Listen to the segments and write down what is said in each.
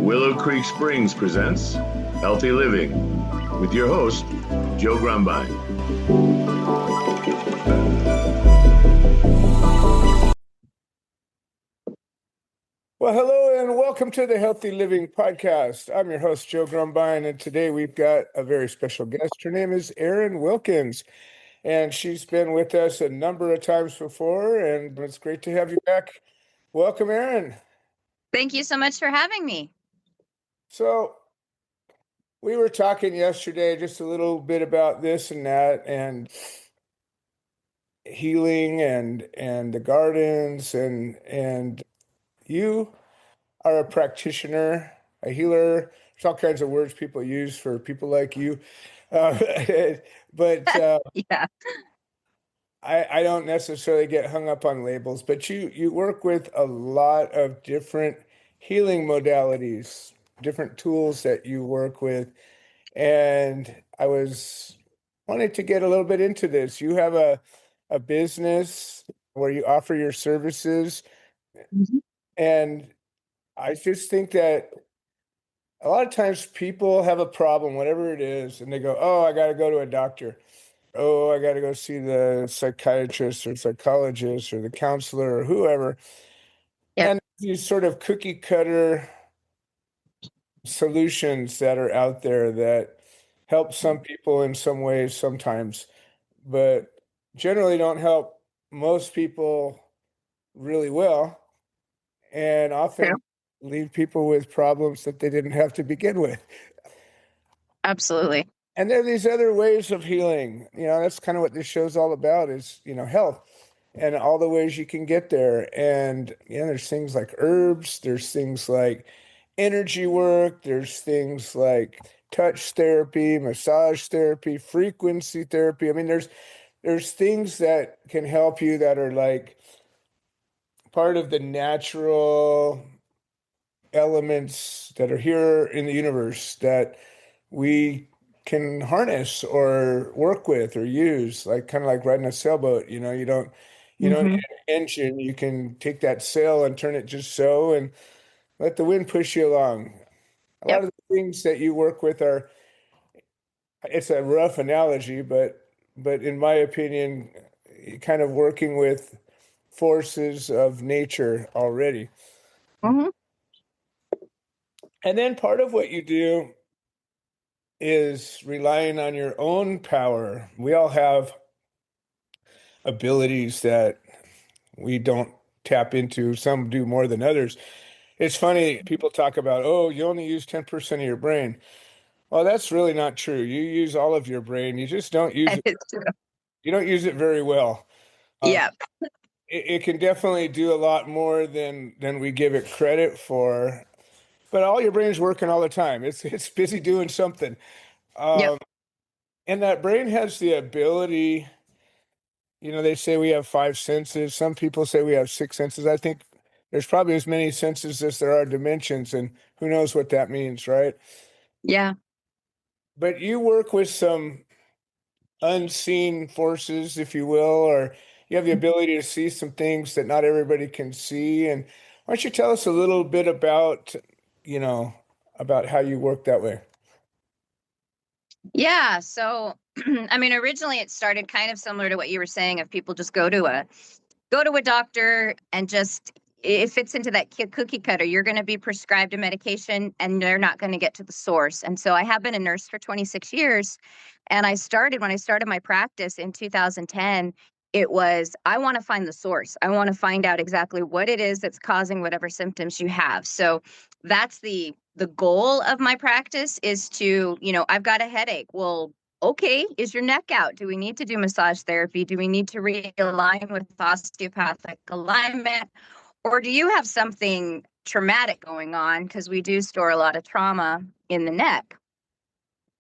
Willow Creek Springs presents Healthy Living with your host, Joe Grumbine. Well, hello and welcome to the Healthy Living Podcast. I'm your host, Joe Grumbine, and today we've got a very special guest. Her name is Erin Wilkins, and she's been with us a number of times before, and it's great to have you back. Welcome, Erin. Thank you so much for having me. So, we were talking yesterday just a little bit about this and that, and healing and the gardens, and you are a practitioner, a healer. There's all kinds of words people use for people like you. Uh, but Yeah. I don't necessarily get hung up on labels, but you work with a lot of different healing modalities, different tools that you work with. And I was wanting to get a little bit into this. You have a business where you offer your services, Mhm. and I just think that a lot of times people have a problem, whatever it is, and they go, "Oh, I got to go to a doctor. Oh, I got to go see the psychiatrist or psychologist or the counselor or whoever." Yep. And these sort of cookie cutter solutions that are out there that help some people in some ways sometimes, but generally don't help most people really well, and True. often leave people with problems that they didn't have to begin with. Absolutely. And there are these other ways of healing. That's kind of what this show's all about is, health and all the ways you can get there. And, there's things like herbs, there's things like energy work, there's things like touch therapy, massage therapy, frequency therapy. I mean, there's things that can help you that are like part of the natural elements that are here in the universe that we can harness or work with or use, like kind of like riding a sailboat. You don't need Hmm. an engine. You can take that sail and turn it just so and let the wind push you along. A lot Yep. of the things that you work with are, it's a rough analogy, but in my opinion, kind of working with forces of nature already. Hmm. And then part of what you do is relying on your own power. We all have abilities that we don't tap into. Some do more than others. It's funny, people talk about, oh, you only use 10% of your brain. Well, that's really not true. You use all of your brain. You just don't use it. It's true. You don't use it very well. Uh, Yeah. it can definitely do a lot more than we give it credit for. But all your brain's working all the time. It's busy doing something. Yep. Um, and that brain has the ability. They say we have five senses. Some people say we have six senses. I think there's probably as many senses as there are dimensions, and who knows what that means, right? Yeah. But you work with some unseen forces, if you will, or you have the ability to see some things that not everybody can see. And why don't you tell us a little bit you know, about how you work that way? Yeah. So, I mean, originally it started kind of similar to what you were saying, if people just go to a doctor and just it fits into that cookie cutter. You're going to be prescribed a medication and they're not going to get to the source. And so I have been a nurse for 26 years. And when I started my practice in 2010, it was, I want to find the source. I want to find out exactly what it is that's causing whatever symptoms you have. So that's the goal of my practice is to, I've got a headache. Well, okay, is your neck out? Do we need to do massage therapy? Do we need to realign with osteopathic alignment? Or do you have something traumatic going on? Because we do store a lot of trauma in the neck.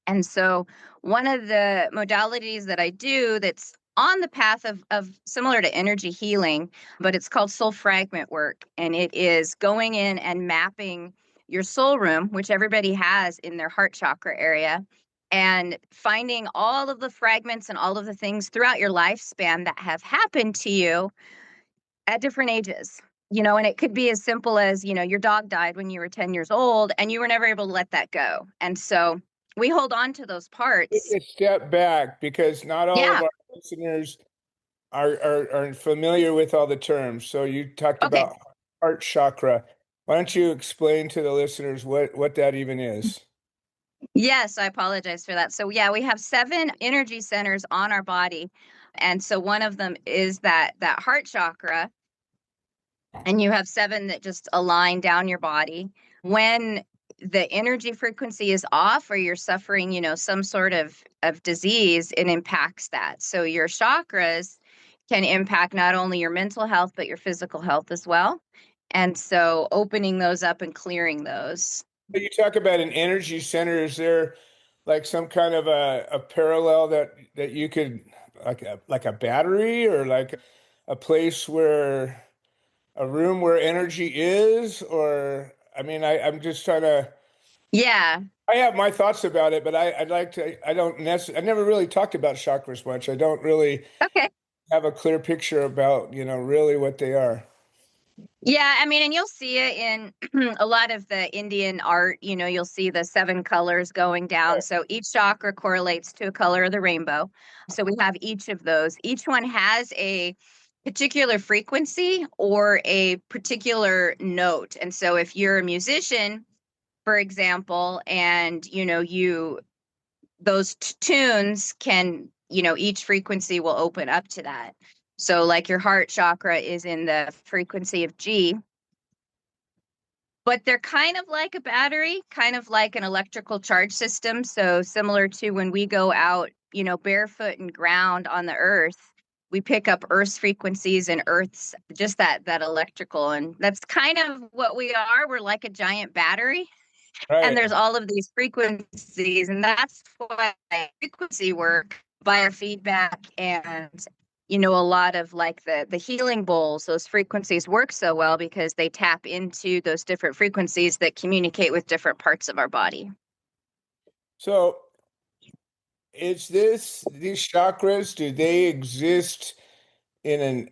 And so one of the modalities that I do that's on the path of similar to energy healing, but it's called soul fragment work. And it is going in and mapping your soul room, which everybody has in their heart chakra area, and finding all of the fragments and all of the things throughout your lifespan that have happened to you at different ages. And it could be as simple as, your dog died when you were 10 years old and you were never able to let that go. And so we hold on to those parts. Take a step back, because not all of Yeah. our listeners are familiar with all the terms. So you talked Okay. about heart chakra. Why don't you explain to the listeners what that even is? Yes, I apologize for that. So, yeah, we have 7 energy centers on our body. And so one of them is that heart chakra, and you have 7 that just align down your body. When the energy frequency is off or you're suffering, some sort of disease, it impacts that. So your chakras can impact not only your mental health, but your physical health as well. And so opening those up and clearing those. But you talk about an energy center. Is there like some kind of a parallel that you could, like a battery, or like a place where, a room where energy is? Or I mean, I'm just trying to, Yeah. I have my thoughts about it, but I'd like to, I don't necessarily, I never really talked about chakras much. I don't really Okay. have a clear picture about, really what they are. Yeah, I mean, and you'll see it in a lot of the Indian art. You'll see the 7 colors going down. So each chakra correlates to a color of the rainbow. So we have each of those. Each one has a particular frequency or a particular note. And so if you're a musician, for example, and those tunes can, each frequency will open up to that. So like your heart chakra is in the frequency of G, but they're kind of like a battery, kind of like an electrical charge system. So similar to when we go out, barefoot and ground on the earth, we pick up Earth's frequencies and Earth's just that electrical. And that's kind of what we are. We're like a giant battery. And Right. there's all of these frequencies, and that's why frequency work, biofeedback, and a lot of like the healing bowls, those frequencies work so well because they tap into those different frequencies that communicate with different parts of our body. So is these chakras, do they exist in an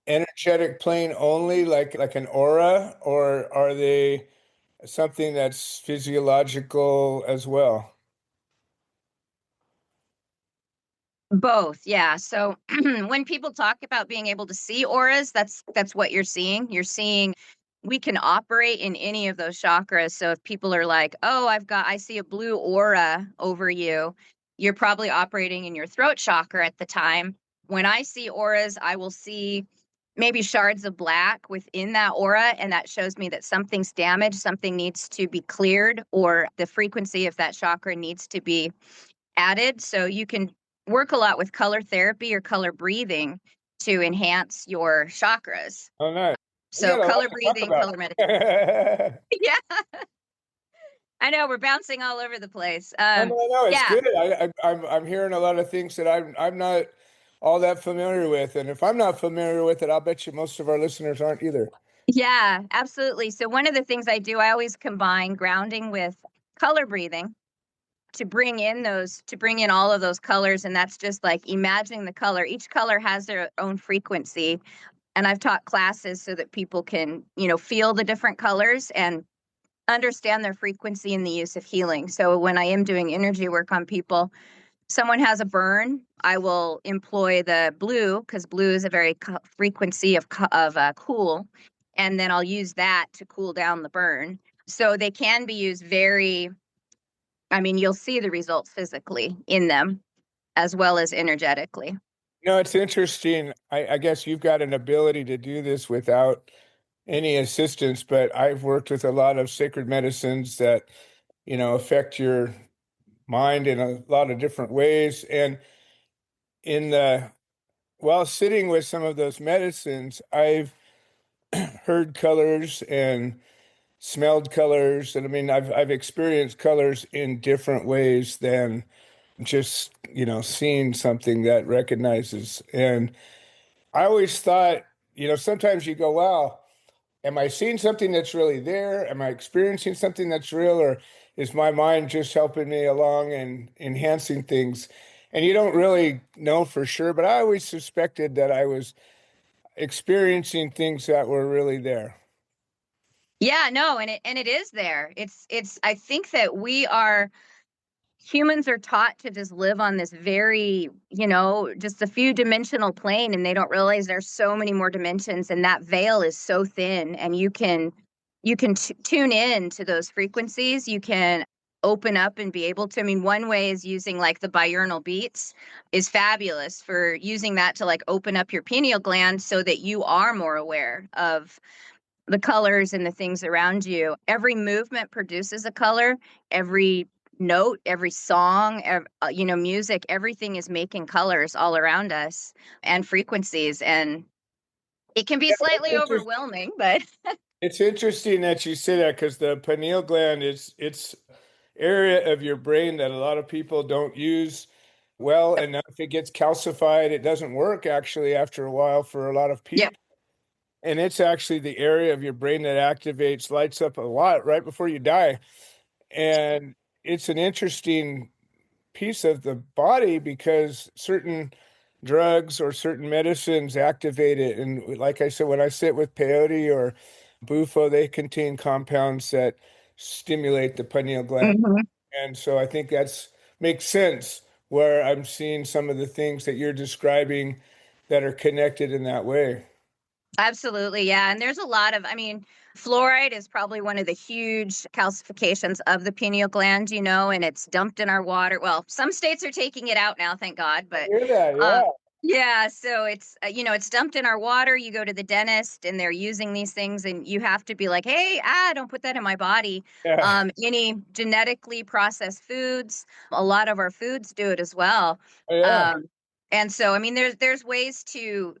energetic plane only, like an aura, or are they something that's physiological as well? Both, yeah. So when people talk about being able to see auras, that's what you're seeing. You're seeing we can operate in any of those chakras. So if people are like, "Oh, I see a blue aura over you," you're probably operating in your throat chakra at the time. When I see auras, I will see maybe shards of black within that aura, and that shows me that something's damaged, something needs to be cleared, or the frequency of that chakra needs to be added. So you can work a lot with color therapy or color breathing to enhance your chakras. Oh, nice. We So got a lot color to talk breathing, color meditation. about. Yeah, I know we're bouncing all over the place. No, it's Yeah, good. I'm hearing a lot of things that I'm not all that familiar with, and if I'm not familiar with it, I'll bet you most of our listeners aren't either. yeah, absolutely. So one of the things I do, I always combine grounding with color breathing to bring in all of those colors. And that's just like imagining the color. Each color has their own frequency. And I've taught classes so that people can, feel the different colors and understand their frequency in the use of healing. So when I am doing energy work on people, someone has a burn, I will employ the blue because blue is a very frequency of cool, and then I'll use that to cool down the burn. So they can be used you'll see the results physically in them as well as energetically. It's interesting. I guess you've got an ability to do this without any assistance, but I've worked with a lot of sacred medicines that, affect your mind in a lot of different ways. And in the while sitting with some of those medicines, I've heard colors and smelled colors, and I mean, I've experienced colors in different ways than just, seeing something that recognizes. And I always thought, sometimes you go, wow, am I seeing something that's really there? Am I experiencing something that's real? Or is my mind just helping me along and enhancing things? And you don't really know for sure, but I always suspected that I was, experiencing things that were really there. Yeah, no, and it is there. It's I think that humans are taught to just live on this very, just a few dimensional plane, and they don't realize there's so many more dimensions, and that veil is so thin, and you can tune in to those frequencies. You can open up and be able to. I mean, one way is using like the binaural beats is fabulous for using that to like open up your pineal gland so that you are more aware of the colors and the things around you. Every movement produces a color. Every note, every song, music, everything is making colors all around us and frequencies. And it can be slightly overwhelming, but It's interesting that you say that, because the pineal gland it's area of your brain that a lot of people don't use well, and if it gets calcified, it doesn't work actually after a while for a lot of yep. people. And it's actually the area of your brain that activates, lights up a lot right before you die. And it's an interesting piece of the body because certain drugs or certain medicines activate it. And like I said, when I sit with peyote or bufo, they contain compounds that stimulate the pineal gland. Mhm. And so I think that's makes sense where I'm seeing some of the things that you're describing that are connected in that way. Absolutely. Yeah. And there's a lot of, I mean, fluoride is probably one of the huge calcifications of the pineal gland, and it's dumped in our water. Well, some states are taking it out now, thank God. I But hear that, um, yeah. yeah, so it's dumped in our water. You go to the dentist and they're using these things, and you have to be like, hey, don't put that in my body. Yeah. Any genetically processed foods, a lot of our foods do it as well. Oh, yeah. And so, I mean, there's ways to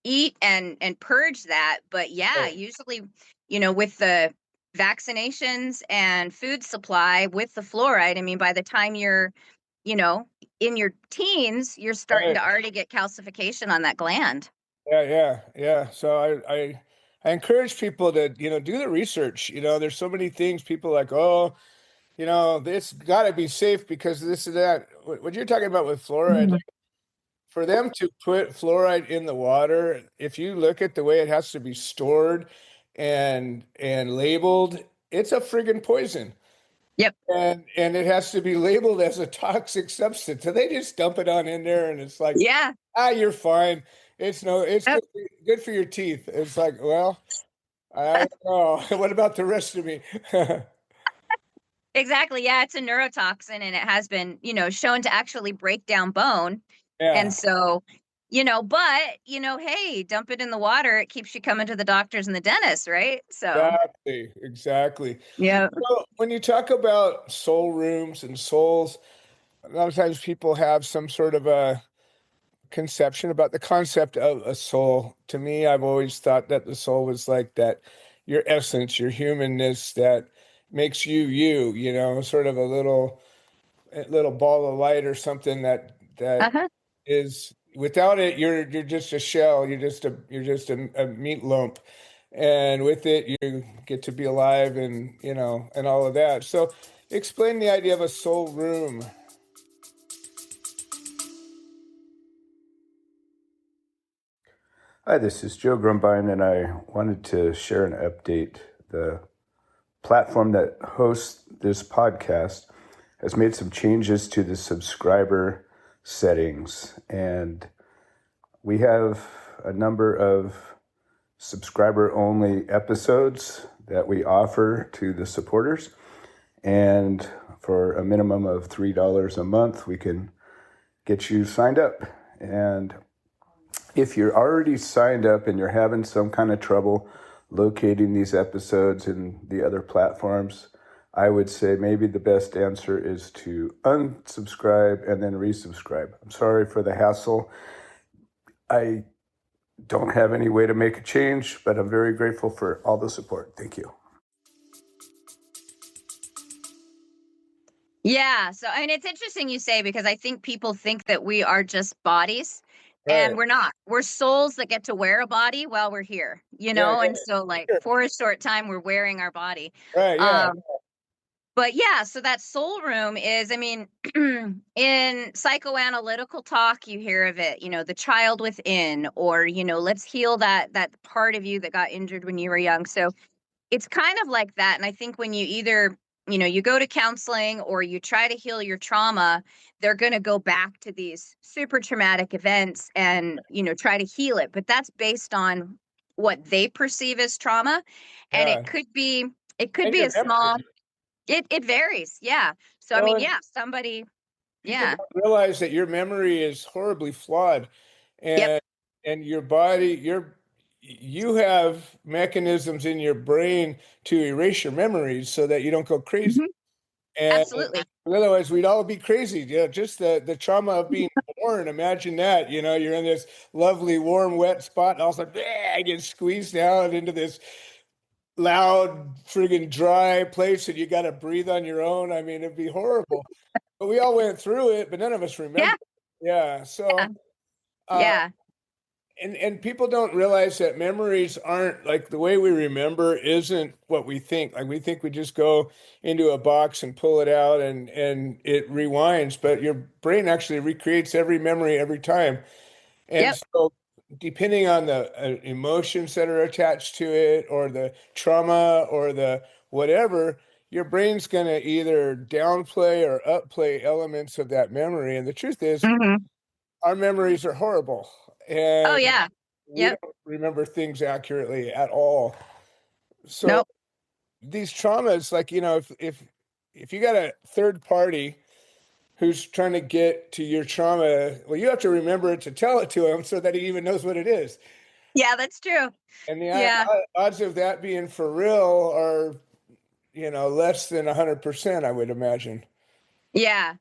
eat and purge that, but yeah, Right. usually, with the vaccinations and food supply with the fluoride, I mean, by the time you're, you know in your teens, you're starting Right. to already get calcification on that gland. Yeah. So I encourage people to, do the research. There's so many things people like, oh, it's got to be safe because this and that. What you're talking about with fluoride, Mhm. like, for them to put fluoride in the water, if you look at the way it has to be stored and labeled, it's a friggin' poison. Yep. And it has to be labeled as a toxic substance. So they just dump it on in there and it's like, Yeah. you're fine. It's Yep. good for your teeth. It's like, well, I don't know. What about the rest of me? Exactly. Yeah, it's a neurotoxin, and it has been, shown to actually break down bone. And Yeah, so, hey, dump it in the water. It keeps you coming to the doctors and the dentist, right? So, exactly. yeah. So when you talk about soul rooms and souls, a lot of times people have some sort of a conception about the concept of a soul. To me, I've always thought that the soul was like that, your essence, your humanness that makes you you, sort of a little ball of light or something that Uh-huh. is without it, you're just a shell, you're just a meat lump. And with it, you get to be alive and all of that. So explain the idea of a soul room. Hi, this is Joe Grumbine, and I wanted to share an update. The platform that hosts this podcast has made some changes to the subscriber settings, and we have a number of subscriber-only episodes that we offer to the supporters, and for a minimum of $3 a month, we can get you signed up. And if you're already signed up and you're having some kind of trouble locating these episodes in the other platforms, I would say maybe the best answer is to unsubscribe and then resubscribe. I'm sorry for the hassle. I don't have any way to make a change, but I'm very grateful for all the support. Thank you. Yeah. So, I mean, it's interesting you say, because I think people think that we are just bodies, Right. and we're not. We're souls that get to wear a body while we're here. Yeah, And so, like, sure. for a short time, we're wearing our body. Right, yeah. Um, But yeah, so that soul room is, I mean, in psychoanalytical talk, you hear of it, the child within, or, let's heal that part of you that got injured when you were young. So it's kind of like that. And I think when you either, you go to counseling or you try to heal your trauma, they're going to go back to these super traumatic events and, try to heal it. But that's based on what they perceive as trauma. And Yeah. it could And be your a memory. small, it varies. Yeah. So, I Well, mean, and yeah, somebody, people yeah. don't realize that your memory is horribly flawed, Yep. and your body, you have mechanisms in your brain to erase your memories so that you don't go crazy. Mhm. And Absolutely. otherwise, we'd all be crazy. Just the trauma of being born. Imagine that. You're in this lovely, warm, wet spot, and all of a sudden, I get squeezed down into this loud, friggin' dry place, and you got to breathe on your own. I mean, it'd be horrible. But we all went through it, but none of us Yeah. remember. Yeah. Yeah. So, uh, Yeah. and people don't realize that memories aren't like the way we remember isn't what we think. Like we think we just go into a box and pull it out and it rewinds, but your brain actually recreates every memory every time. And Yep. so depending on the emotions that are attached to it or the trauma or the whatever, your brain's going to either downplay or upplay elements of that memory. And the truth is, Hmm. our memories are horrible. Oh, And yeah. we Yep. don't remember things accurately at all. So Nope. these traumas, like, if you got a third party who's trying to get to your trauma, well, you have to remember it to tell it to him so that he even knows what it is. Yeah, that's true. And the Yeah. odds of that being for real are, less than 100%, I would imagine. Yeah.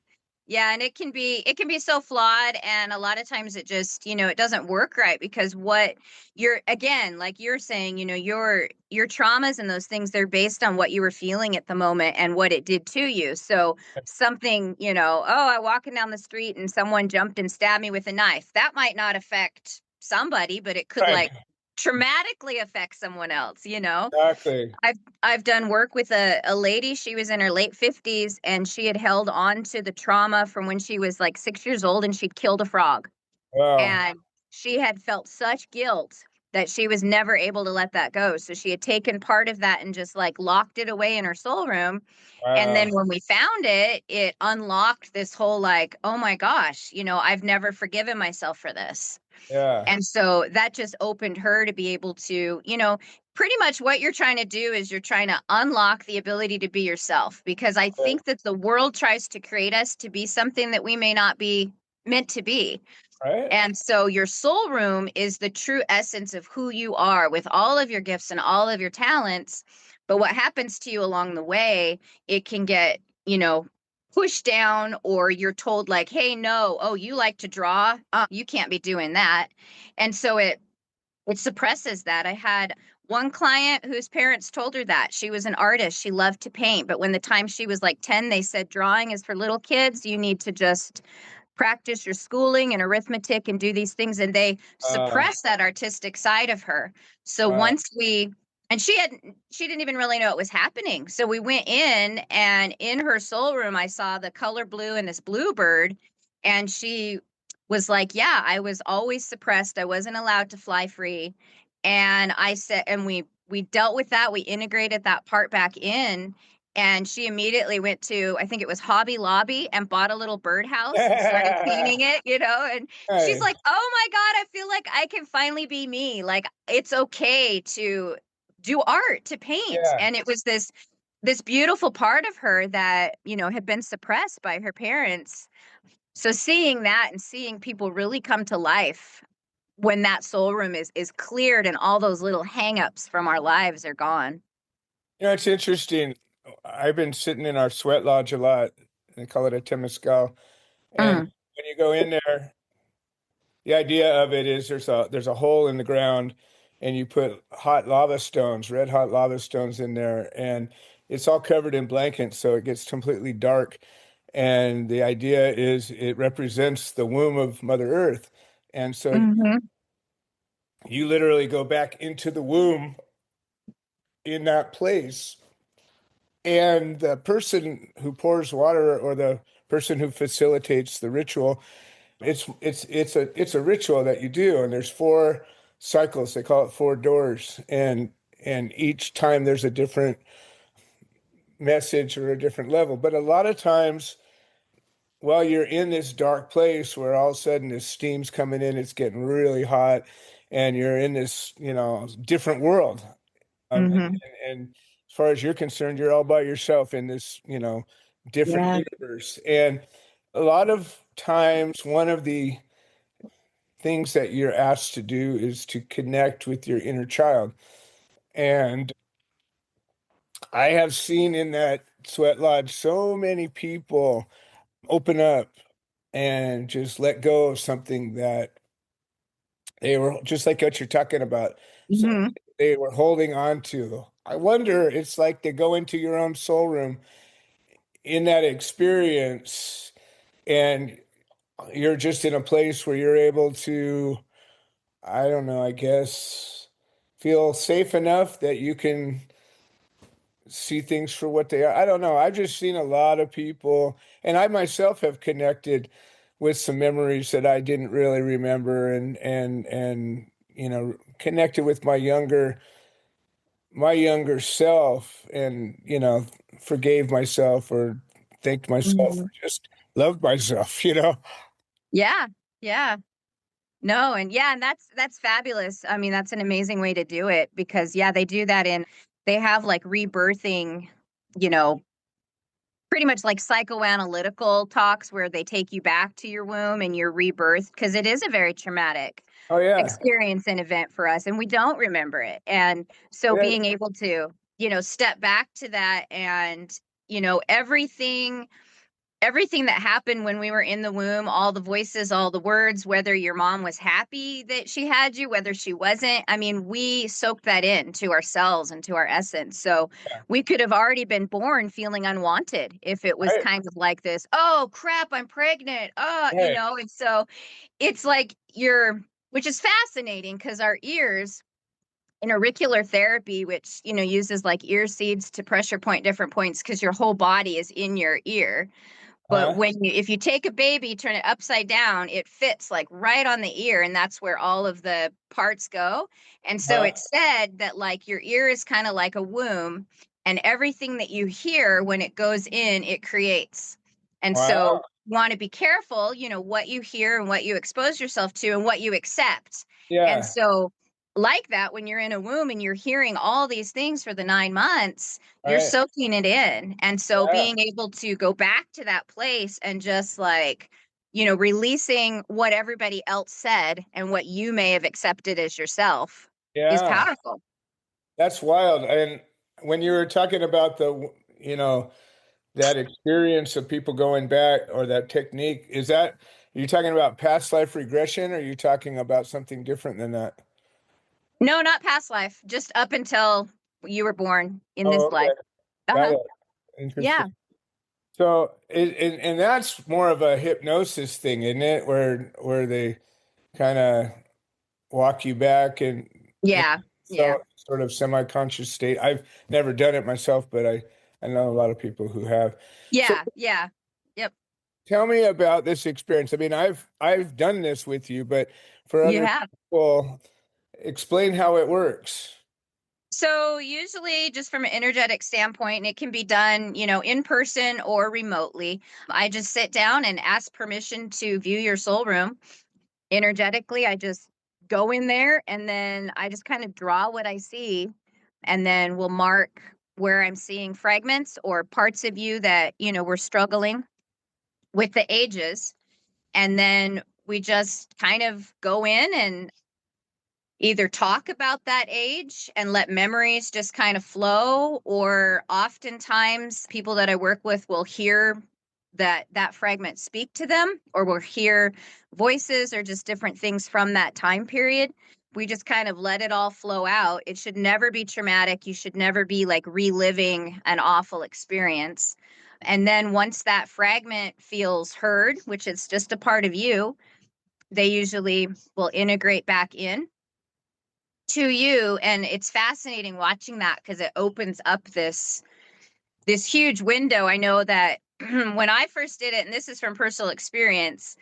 Yeah, and it can be so flawed, and a lot of times it just, it doesn't work right because what you're, again, like you're saying, your traumas and those things, they're based on what you were feeling at the moment and what it did to you. So something, oh, I walking down the street and someone jumped and stabbed me with a knife. That might not affect somebody, but it could Right. like traumatically affect someone else. Exactly. I've done work with a lady. She was in her late 50s and she had held on to the trauma from when she was like 6 years old and she'd killed a frog. Wow. And she had felt such guilt that she was never able to let that go. So she had taken part of that and just like locked it away in her soul room. And then Wow. when we found it, it unlocked this whole like, oh my gosh, I've never forgiven myself for this. Yeah. And so that just opened her to be able to, pretty much what you're trying to do is you're trying to unlock the ability to be yourself. Because I think that the world tries to create us to be something that we may not be meant to be. Right. And so your soul room is the true essence of who you are with all of your gifts and all of your talents. But what happens to you along the way, it can get, pushed down, or you're told like, hey, no, oh, you like to draw, you can't be doing that. And so it suppresses that. I had one client whose parents told her that she was an artist, she loved to paint, but when the time she was like 10, they said drawing is for little kids, you need to just practice your schooling and arithmetic and do these things, and they Uh, suppress that artistic side of her. So wow. once we and she didn't even really know it was happening. So we went in, and in her soul room I saw the color blue and this bluebird, and she was like, yeah, I was always suppressed, I wasn't allowed to fly free. And I said, and we dealt with that, we integrated that part back in. And she immediately went to, I think it was Hobby Lobby, and bought a little birdhouse and started painting it. And she's Nice. like, oh my God, I feel like I can finally be me. Like, it's okay to do art, to paint. Yeah. And it was this beautiful part of her that, had been suppressed by her parents. So seeing that and seeing people really come to life when that soul room is cleared and all those little hangups from our lives are gone. It's interesting. I've been sitting in our sweat lodge a lot. They call it a temescal. And Mm, when you go in there, the idea of it is there's a hole in the ground, and you put hot lava stones, red hot lava stones in there, and it's all covered in blankets, so it gets completely dark. And the idea is it represents the womb of Mother Earth. And so mhm. you literally go back into the womb in that place, And the person who pours water, or the person who facilitates the ritual, it's a ritual that you do, and there's 4 cycles. They call it 4 doors, and each time there's a different message or a different level. But a lot of times, while you're in this dark place where all of a sudden this steam's coming in, it's getting really hot, and you're in this, different world. Mm-hmm. And as far as you're concerned, you're all by yourself in this, different Yeah. universe. And a lot of times, one of the things that you're asked to do is to connect with your inner child. And I have seen in that sweat lodge so many people open up and just let go of something that they were, just like what you're talking about, something Mm-hmm. they were holding on to. I wonder, it's like they go into your own soul room in that experience, and you're just in a place where you're able to, I don't know, I guess, feel safe enough that you can see things for what they are. I don't know. I've just seen a lot of people, and I myself have connected with some memories that I didn't really remember, and connected with my younger self, and forgave myself, or thanked myself, Mm-hmm. or just loved myself. Yeah. Yeah. No, and that's fabulous. I mean, that's an amazing way to do it because yeah, they do that they have like rebirthing, you know, pretty much like psychoanalytical talks where they take you back to your womb and your rebirth because it is a very traumatic Oh yeah. experience and event for us and we don't remember it. And so Yeah. being able to, step back to that and, everything that happened when we were in the womb, all the voices, all the words, whether your mom was happy that she had you, whether she wasn't. I mean, we soaked that in to ourselves and to our essence. So we could have already been born feeling unwanted if it was Right. kind of like this, oh crap, I'm pregnant. Right. And so it's like which is fascinating because our ears in auricular therapy, which, uses like ear seeds to pressure point different points because your whole body is in your ear. But Huh? if you take a baby, turn it upside down, it fits like right on the ear, and that's where all of the parts go. And so Huh? it's said that like your ear is kind of like a womb, and everything that you hear when it goes in, it creates. And Wow. so you want to be careful, what you hear and what you expose yourself to and what you accept. And Yeah. so like that, when you're in a womb and you're hearing all these things for the 9 months, you're Right. soaking it in. And so Yeah. being able to go back to that place and just like, releasing what everybody else said and what you may have accepted as yourself is Yeah. powerful. That's wild. And when you were talking about that experience of people going back, or that technique, are you talking about past life regression, or are you talking about something different than that? No, not past life, just up until you were born in Oh, this life. okay. Got Uh-huh. it. Interesting. Yeah. So, and that's more of a hypnosis thing, isn't it? Where they kind of walk you back in Yeah. Yeah. sort of semi-conscious state. I've never done it myself, but I know a lot of people who have. So Yeah. Yeah. Yep. tell me about this experience. I mean, I've done this with you, but for You other have. people, explain how it works. So usually just from an energetic standpoint, and it can be done, in person or remotely. I just sit down and ask permission to view your soul room energetically. I just go in there and then I just kind of draw what I see and then we'll mark where I'm seeing fragments or parts of you that, we're struggling with the ages. And then we just kind of go in and either talk about that age and let memories just kind of flow, or oftentimes people that I work with will hear that fragment speak to them, or will hear voices or just different things from that time period. We just kind of let it all flow out. It should never be traumatic. You should never be like reliving an awful experience. And then once that fragment feels heard, which is just a part of you, they usually will integrate back in to you. And it's fascinating watching that because it opens up this this huge window. I know that when I first did it, and this is from personal experience,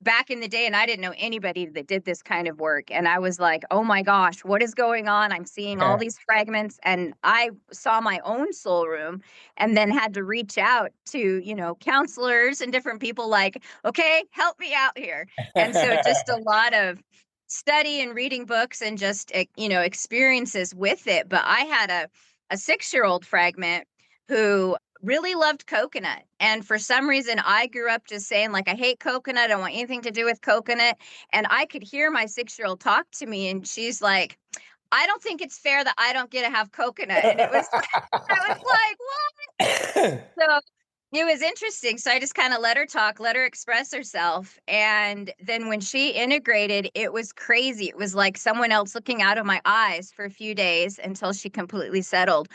back in the day, and I didn't know anybody that did this kind of work. And I was like, oh my gosh, what is going on? I'm seeing all these fragments. And I saw my own soul room and then had to reach out to, counselors and different people like, okay, help me out here. And so just a lot of study and reading books and just, experiences with it. But I had a 6-year-old fragment who really loved coconut. And for some reason, I grew up just saying, like, I hate coconut. I don't want anything to do with coconut. And I could hear my 6-year-old talk to me, and she's like, I don't think it's fair that I don't get to have coconut. And it was, I was like, what? So it was interesting. So I just kind of let her talk, let her express herself. And then when she integrated, it was crazy. It was like someone else looking out of my eyes for a few days until she completely settled.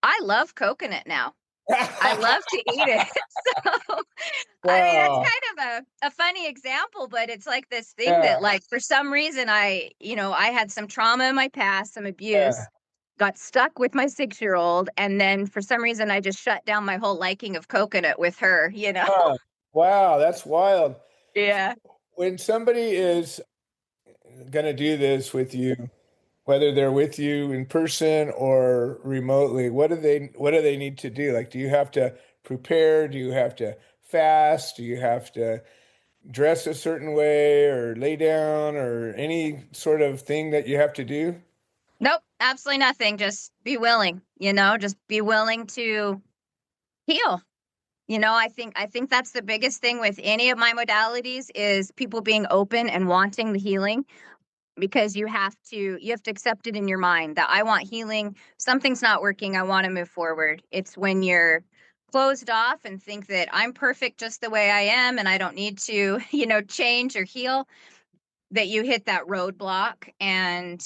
I love coconut now. I love to eat it. So, I mean, that's kind of a funny example, but it's like this thing that, like, for some reason, I had some trauma in my past, some abuse, got stuck with my 6-year-old, and then for some reason, I just shut down my whole liking of coconut with her, Wow, that's wild. Yeah. When somebody is going to do this with you, whether they're with you in person or remotely, what do they need to do? Like, do you have to prepare? Do you have to fast? Do you have to dress a certain way or lay down or any sort of thing that you have to do? Nope, absolutely nothing. Just be willing, just be willing to heal. I think that's the biggest thing with any of my modalities is people being open and wanting the healing. Because you have to accept it in your mind that I want healing. Something's not working. I want to move forward. It's when you're closed off and think that I'm perfect just the way I am and I don't need to, change or heal, that you hit that roadblock. And,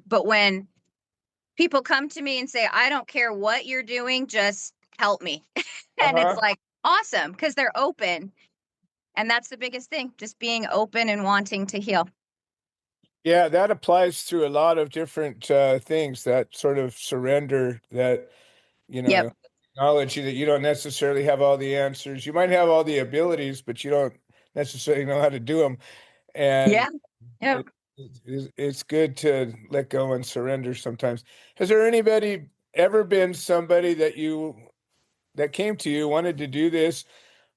but when people come to me and say, I don't care what you're doing, just help me. And it's like, awesome, because they're open. And that's the biggest thing, just being open and wanting to heal. Yeah, that applies to a lot of different things, that sort of surrender, that, Yep. acknowledge that you don't necessarily have all the answers. You might have all the abilities, but you don't necessarily know how to do them. And Yeah. Yep. it's good to let go and surrender sometimes. Has there ever been somebody that came to you, wanted to do this,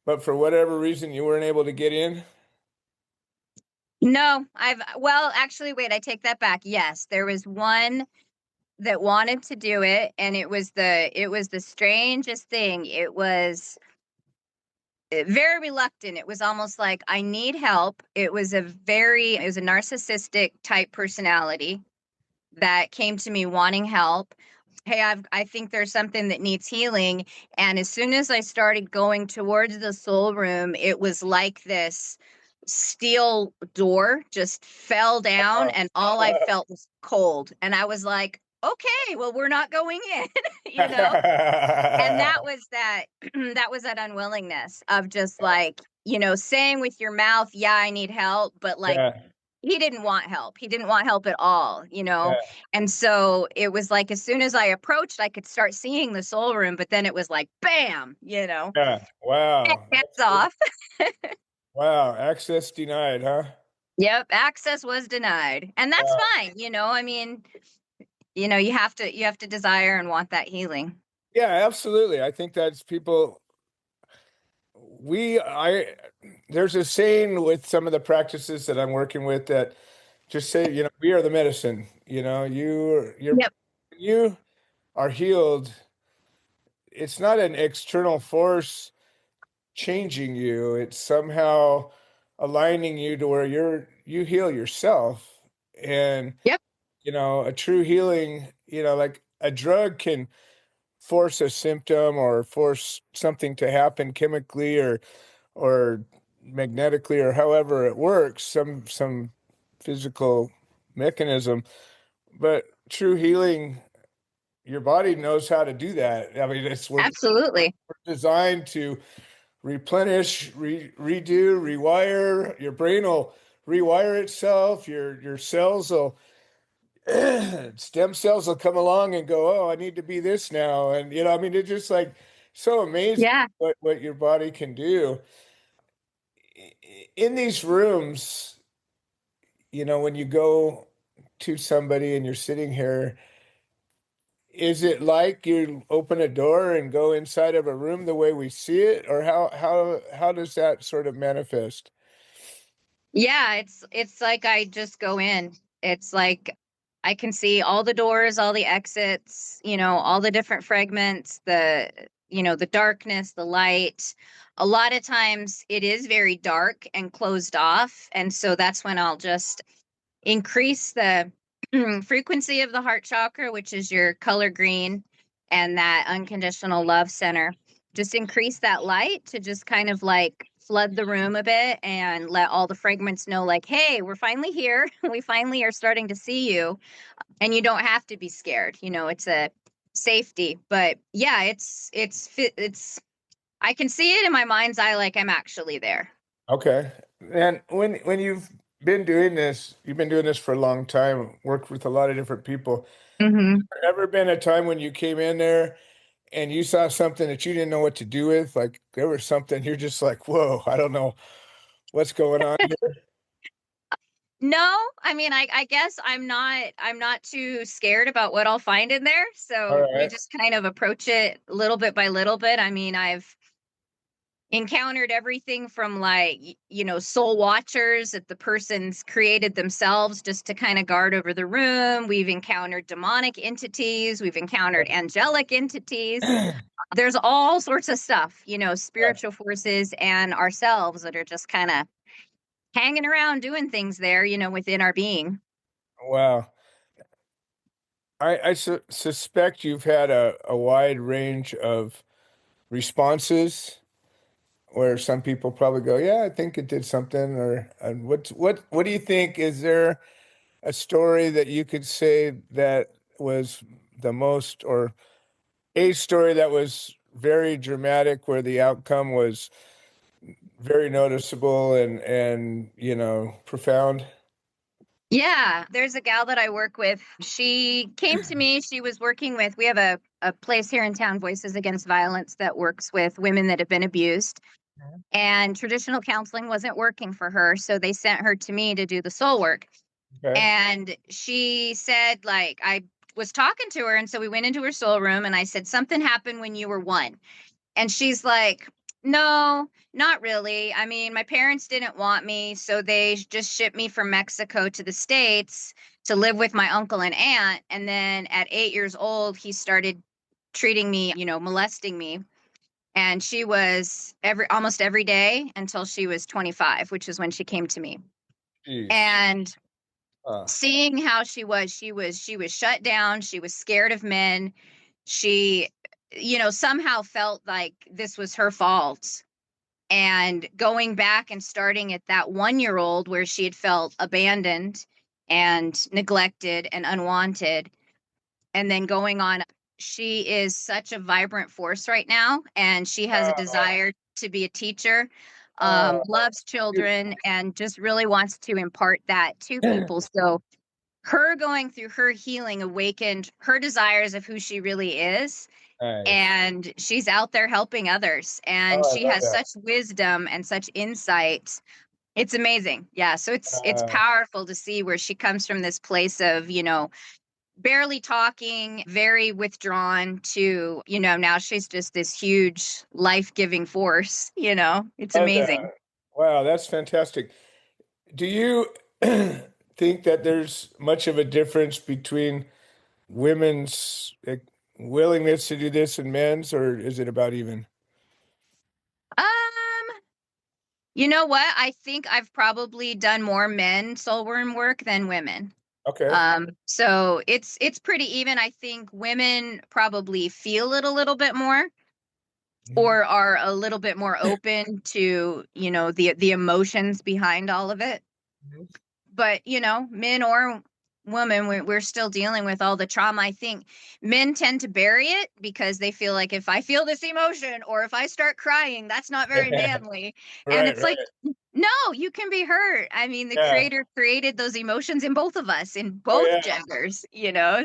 but for whatever reason you weren't able to get in? No, actually, wait, I take that back. Yes, there was one that wanted to do it, and it was the strangest thing. It was very reluctant. It was almost like, I need help. It was a narcissistic type personality that came to me wanting help. Hey, I think there's something that needs healing. And as soon as I started going towards the soul room, it was like this steel door just fell down and all I felt was cold. And I was like, okay, well, we're not going in, And that was that unwillingness of just like, saying with your mouth, yeah, I need help, but like, he didn't want help. He didn't want help at all, And so it was like, as soon as I approached, I could start seeing the soul room, but then it was like, bam, Yeah. Wow. Hands off. Wow. Access denied, huh? Yep. Access was denied. And that's fine. I mean, you have to desire and want that healing. Yeah, absolutely. I think that's people. There's a saying with some of the practices that I'm working with that just say, we are the medicine. Yep. You are healed. It's not an external force changing you. It's somehow aligning you to where you heal yourself. And Yep. A true healing, like a drug can force a symptom or force something to happen chemically or magnetically or however it works, some physical mechanism. But true healing, your body knows how to do that. I mean, Absolutely. we're designed to replenish, redo, rewire. Your brain will rewire itself. Your cells will stem cells will come along and go, oh, I need to be this now. And, I mean, it's just like so amazing Yeah. what your body can do in these rooms. When you go to somebody and you're sitting here, is it like you open a door and go inside of a room the way we see it, or how does that sort of manifest? Yeah, it's like I just go in. It's like I can see all the doors, all the exits, all the different fragments, the darkness, the light. A lot of times it is very dark and closed off, and so that's when I'll just increase the frequency of the heart chakra, which is your color green, and that unconditional love center. Just increase that light to just kind of like flood the room a bit and let all the fragments know, like, hey, we're finally here. We finally are starting to see you. And you don't have to be scared. It's a safety. But yeah, it's I can see it in my mind's eye, like I'm actually there. Okay. And when you've been doing this, you've been doing this for a long time, worked with a lot of different people. Mm-hmm. Ever been a time when you came in there and you saw something that you didn't know what to do with? Like there was something you're just like, whoa, I don't know what's going on here. No, I mean, I guess I'm not too scared about what I'll find in there. All So we right. just kind of approach it little bit by little bit. I mean, I've encountered everything from like, soul watchers that the person's created themselves just to kind of guard over the room. We've encountered demonic entities, we've encountered angelic entities. There's all sorts of stuff, spiritual forces and ourselves that are just kind of hanging around doing things there, within our being. Wow. I suspect you've had a wide range of responses where some people probably go, yeah, I think it did something, or and what do you think? Is there a story that you could say that was the most, or a story that was very dramatic where the outcome was very noticeable and profound? Yeah, there's a gal that I work with. She came to me. She was working with, we have a place here in town, Voices Against Violence, that works with women that have been abused. And traditional counseling wasn't working for her. So they sent her to me to do the soul work. Okay. And she said, like, I was talking to her. And so we went into her soul room and I said, something happened when you were one. And she's like, no, not really. I mean, my parents didn't want me, so they just shipped me from Mexico to the States to live with my uncle and aunt. And then at 8 years old, he started treating me, molesting me. And she was almost every day until she was 25, which is when she came to me. Jeez. And Uh, seeing how she was shut down, she was scared of men. She somehow felt like this was her fault, and going back and starting at that 1 year old where she had felt abandoned and neglected and unwanted, and then going on, she is such a vibrant force right now, and she has a desire to be a teacher, loves children, and just really wants to impart that to people. So her going through her healing awakened her desires of who she really is, nice. and she's out there helping others, and Oh, I she love has that. such wisdom and such insight. It's amazing. Yeah, so it's Uh, powerful to see where she comes from, this place of, barely talking, very withdrawn, to, now she's just this huge life-giving force. It's love amazing. that. Wow, that's fantastic. Do you think that there's much of a difference between women's willingness to do this and men's, or is it about even? um you know what, I think I've probably done more men soulworm work than women. Okay. So it's pretty even. I think women probably feel it a little bit more, Mhm. or are a little bit more open to, the emotions behind all of it. Mhm. But, men or women, we're still dealing with all the trauma. I think men tend to bury it because they feel like, if I feel this emotion or if I start crying, that's not very manly. And Right, it's like, right. no, you can be hurt. I mean, the Yeah. creator created those emotions in both of us, in Oh, both yeah. genders,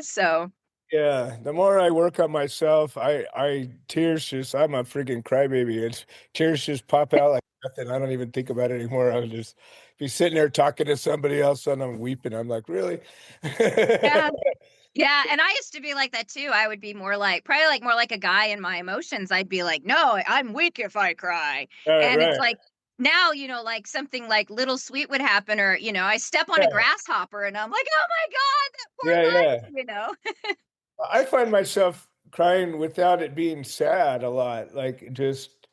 so. Yeah, the more I work on myself, tears just, I'm a freaking crybaby. It's tears just pop out like nothing. I don't even think about it anymore. I'll just be sitting there talking to somebody else and I'm weeping. I'm like, really? Yeah. Yeah, and I used to be like that too. I would be probably like more like a guy in my emotions. I'd be like, "No, I'm weak if I cry." Right, And it's right. like now, like something like Little Sweet would happen, or I step on a Yeah, grasshopper and I'm like, "Oh my God, that yeah, poor yeah. life," I find myself crying without it being sad a lot. Like just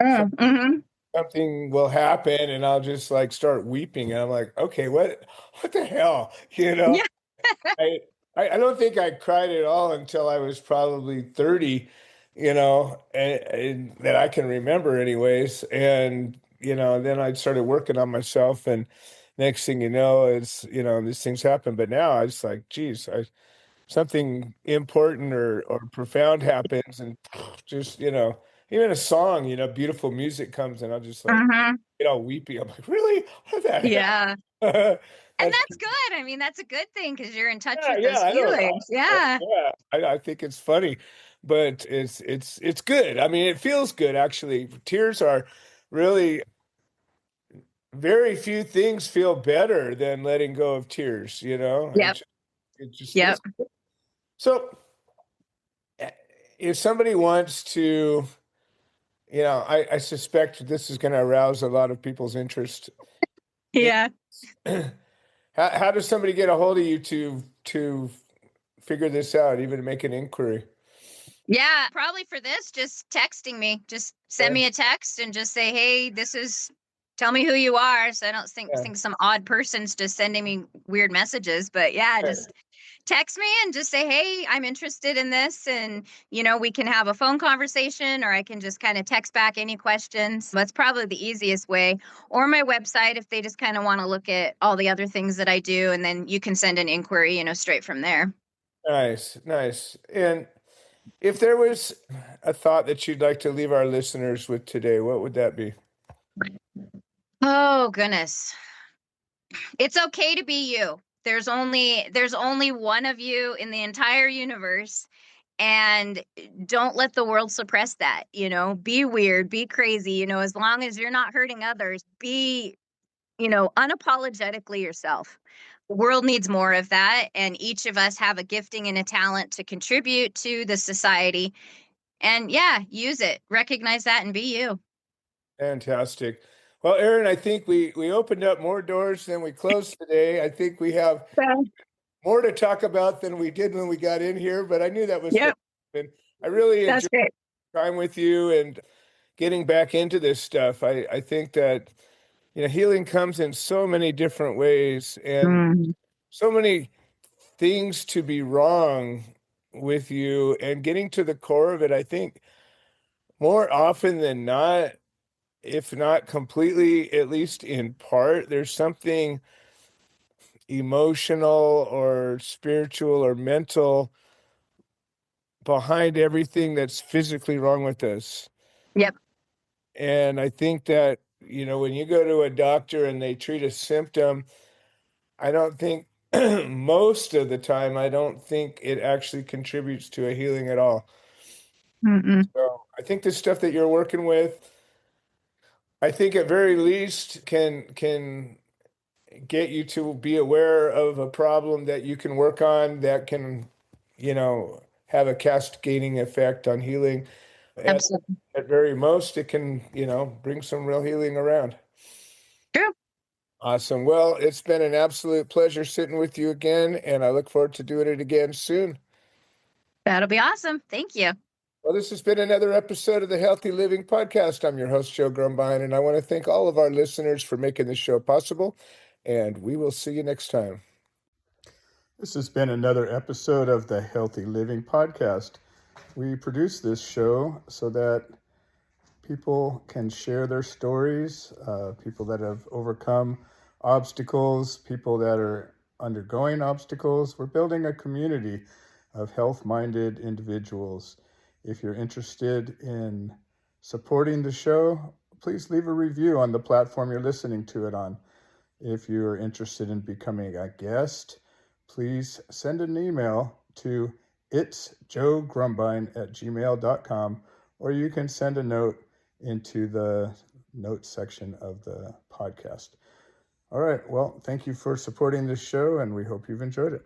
Mm-hmm. something will happen and I'll just like start weeping and I'm like, okay, what the hell? Yeah. I, I don't think I cried at all until I was probably 30, and that I can remember anyways. And, then I started working on myself and next thing you know, these things happen. But now I was like, geez, something important or profound happens and just, even a song, beautiful music comes and I'll just like, Mm-hmm. weepy. I'm like, really? What the Yeah. heck? And That's that's good. I mean, that's a good thing because you're in touch Yeah, with yeah, those I don't. feelings. Yeah. Yeah, I think it's funny, but it's good. I mean, it feels good actually. Tears are really very few things feel better than letting go of tears. Yep. It just Yep. feels so. eh, If somebody wants to, I suspect this is going to arouse a lot of people's interest. Yeah. How does somebody get a hold of you to figure this out, even to make an inquiry? Yeah, probably for this, just texting me. Just send Yeah, me a text and just say, "Hey, tell me who you are." So I don't yeah. think some odd person's just sending me weird messages. But yeah, just text me and just say, "Hey, I'm interested in this," and we can have a phone conversation, or I can just kind of text back any questions. That's probably the easiest way. Or my website if they just kind of want to look at all the other things that I do, and then you can send an inquiry, straight from there. Nice, nice. And if there was a thought that you'd like to leave our listeners with today, what would that be? Oh goodness. It's okay to be you. There's only one of you in the entire universe, and don't let the world suppress that. Be weird, be crazy, as long as you're not hurting others, be, unapologetically yourself. The world needs more of that, and each of us have a gifting and a talent to contribute to the society. And yeah, use it. Recognize that and be you. Fantastic. Well, Erin, I think we opened up more doors than we closed today. I think we have So, more to talk about than we did when we got in here, but I knew that was going yep, to happen. I really that's enjoyed great. time with you and getting back into this stuff. I think that healing comes in so many different ways and Mhm. so many things to be wrong with you and getting to the core of it. I think more often than not, if not completely, at least in part, there's something emotional or spiritual or mental behind everything that's physically wrong with us. Yep, And I think that, when you go to a doctor and they treat a symptom, I don't think most of the time, I don't think it actually contributes to a healing at all. mm-mm. So I think the stuff that you're working with, I think at very least can get you to be aware of a problem that you can work on that can, have a cascading effect on healing. At Absolutely at very most, it can, bring some real healing around. true. Awesome. Well, it's been an absolute pleasure sitting with you again, and I look forward to doing it again soon. That'll be awesome. Thank you. Well, this has been another episode of the Healthy Living Podcast. I'm your host, Joe Grumbine, and I want to thank all of our listeners for making this show possible. And we will see you next time. This has been another episode of the Healthy Living Podcast. We produce this show so that people can share their stories, people that have overcome obstacles, people that are undergoing obstacles. We're building a community of health-minded individuals. If you're interested in supporting the show, please leave a review on the platform you're listening to it on. If you are interested in becoming a guest, please send an email to it's joegrumbine@gmail.com, or you can send a note into the notes section of the podcast. All right. Well, thank you for supporting this show, and we hope you've enjoyed it.